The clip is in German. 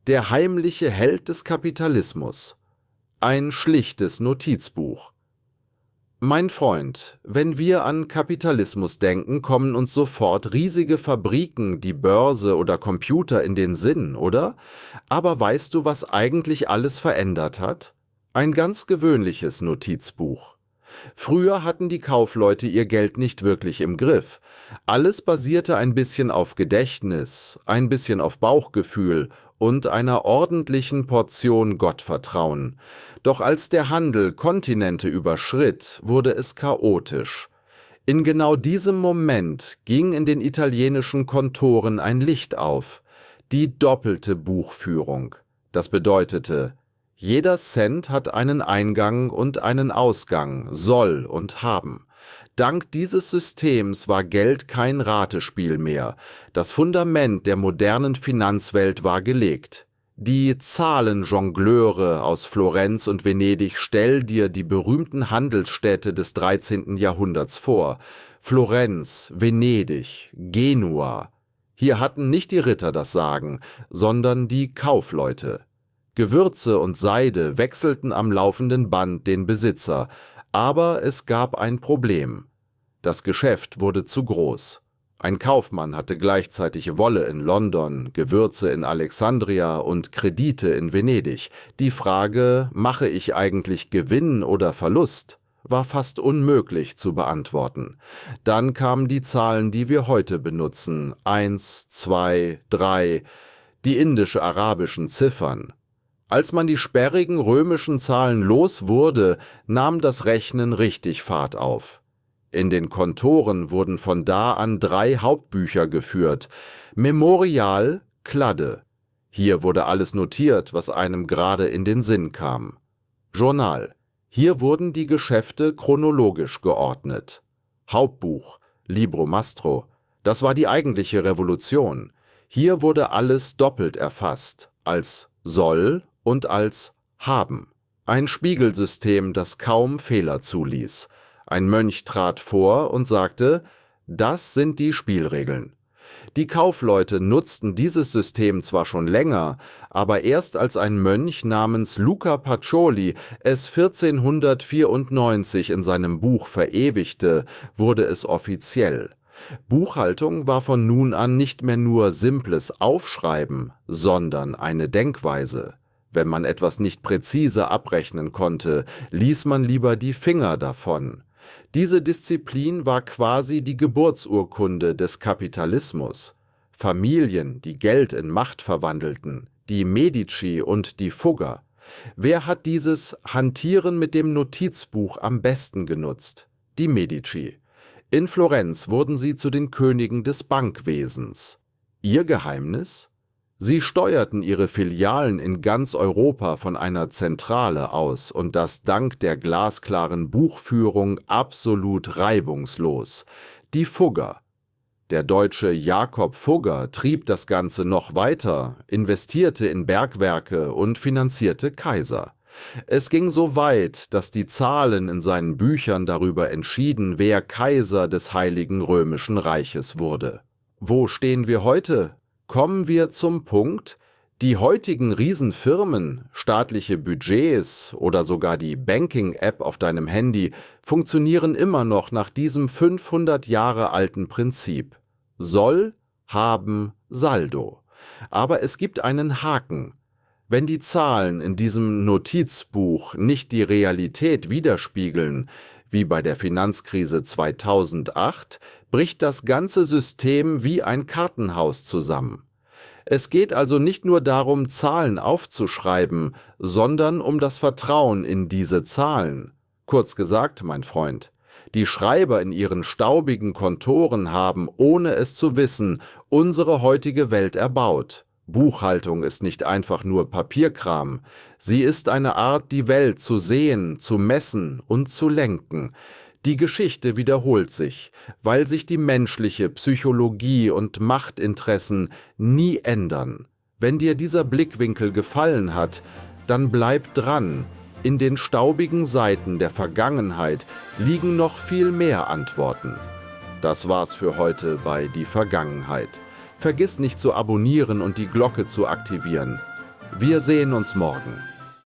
Der heimliche Held des Kapitalismus. Ein schlichtes Notizbuch. Mein Freund, wenn wir an Kapitalismus denken, kommen uns sofort riesige Fabriken, die Börse oder Computer in den Sinn, oder? Aber weißt du, was eigentlich alles verändert hat? Ein ganz gewöhnliches Notizbuch. Früher hatten die Kaufleute ihr Geld nicht wirklich im Griff. Alles basierte ein bisschen auf Gedächtnis, ein bisschen auf Bauchgefühl und einer ordentlichen Portion Gottvertrauen. Doch als der Handel Kontinente überschritt, wurde es chaotisch. In genau diesem Moment ging in den italienischen Kontoren ein Licht auf: die doppelte Buchführung. Das bedeutete: jeder Cent hat einen Eingang und einen Ausgang, soll und haben. Dank dieses Systems war Geld kein Ratespiel mehr. Das Fundament der modernen Finanzwelt war gelegt. Die Zahlenjongleure aus Florenz und Venedig, stell dir die berühmten Handelsstädte des 13. Jahrhunderts vor. Florenz, Venedig, Genua. Hier hatten nicht die Ritter das Sagen, sondern die Kaufleute. Gewürze und Seide wechselten am laufenden Band den Besitzer, aber es gab ein Problem. Das Geschäft wurde zu groß. Ein Kaufmann hatte gleichzeitig Wolle in London, Gewürze in Alexandria und Kredite in Venedig. Die Frage, mache ich eigentlich Gewinn oder Verlust, war fast unmöglich zu beantworten. Dann kamen die Zahlen, die wir heute benutzen: 1, 2, 3, die indisch-arabischen Ziffern. Als man die sperrigen römischen Zahlen los wurde, nahm das Rechnen richtig Fahrt auf. In den Kontoren wurden von da an 3 Hauptbücher geführt: Memorial, Kladde. Hier wurde alles notiert, was einem gerade in den Sinn kam. Journal. Hier wurden die Geschäfte chronologisch geordnet. Hauptbuch, Libro Mastro. Das war die eigentliche Revolution. Hier wurde alles doppelt erfasst, als soll und als haben. Ein Spiegelsystem, das kaum Fehler zuließ. Ein Mönch trat vor und sagte: Das sind die Spielregeln. Die Kaufleute nutzten dieses System zwar schon länger, aber erst als ein Mönch namens Luca Pacioli es 1494 in seinem Buch verewigte, wurde es offiziell. Buchhaltung war von nun an nicht mehr nur simples Aufschreiben, sondern eine Denkweise. Wenn man etwas nicht präzise abrechnen konnte, ließ man lieber die Finger davon. Diese Disziplin war quasi die Geburtsurkunde des Kapitalismus. Familien, die Geld in Macht verwandelten, die Medici und die Fugger. Wer hat dieses Hantieren mit dem Notizbuch am besten genutzt? Die Medici. In Florenz wurden sie zu den Königen des Bankwesens. Ihr Geheimnis? Sie steuerten ihre Filialen in ganz Europa von einer Zentrale aus, und das dank der glasklaren Buchführung absolut reibungslos. Die Fugger. Der Deutsche Jakob Fugger trieb das Ganze noch weiter, investierte in Bergwerke und finanzierte Kaiser. Es ging so weit, dass die Zahlen in seinen Büchern darüber entschieden, wer Kaiser des Heiligen Römischen Reiches wurde. Wo stehen wir heute? Kommen wir zum Punkt: Die heutigen Riesenfirmen, staatliche Budgets oder sogar die Banking-App auf deinem Handy funktionieren immer noch nach diesem 500 Jahre alten Prinzip: Soll, haben, Saldo. Aber es gibt einen Haken. Wenn die Zahlen in diesem Notizbuch nicht die Realität widerspiegeln, wie bei der Finanzkrise 2008, bricht das ganze System wie ein Kartenhaus zusammen. Es geht also nicht nur darum, Zahlen aufzuschreiben, sondern um das Vertrauen in diese Zahlen. Kurz gesagt, mein Freund, die Schreiber in ihren staubigen Kontoren haben, ohne es zu wissen, unsere heutige Welt erbaut. Buchhaltung ist nicht einfach nur Papierkram, sie ist eine Art, die Welt zu sehen, zu messen und zu lenken. Die Geschichte wiederholt sich, weil sich die menschliche Psychologie und Machtinteressen nie ändern. Wenn dir dieser Blickwinkel gefallen hat, dann bleib dran. In den staubigen Seiten der Vergangenheit liegen noch viel mehr Antworten. Das war's für heute bei Die Vergangenheit. Vergiss nicht zu abonnieren und die Glocke zu aktivieren. Wir sehen uns morgen.